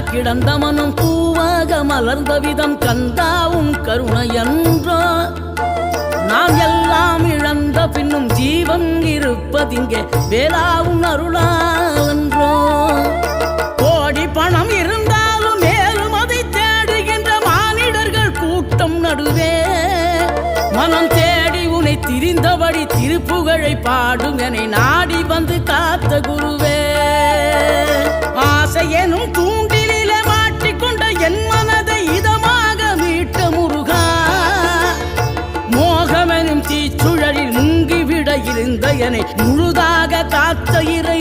கிடந்த மனம் பூவாக மலர்ந்த விதம் கந்தாவும் கருணையன்றோ நாம் எல்லாம் இழந்த பின்னும் ஜீவன் இருப்பதிங்கே வேளாவும் அருளாவென்றோ கோடி பணம் இருந்தாலும் மேலும் அதை தேடுகின்ற மானிடர்கள் கூட்டம் நடுவே மனம் தேடி உனை திரிந்தபடி திருப்புகழை பாடும் என நாடி வந்து காத்த குருவே ஆசை எனும் தூண்டிலே மாட்டிக்கொண்ட என் மனதை இதமாக மீட்ட முருகா மோகமெனும் தீச்சுழலில் முங்கிவிட இருந்த என்னை முழுதாக காத்த இறை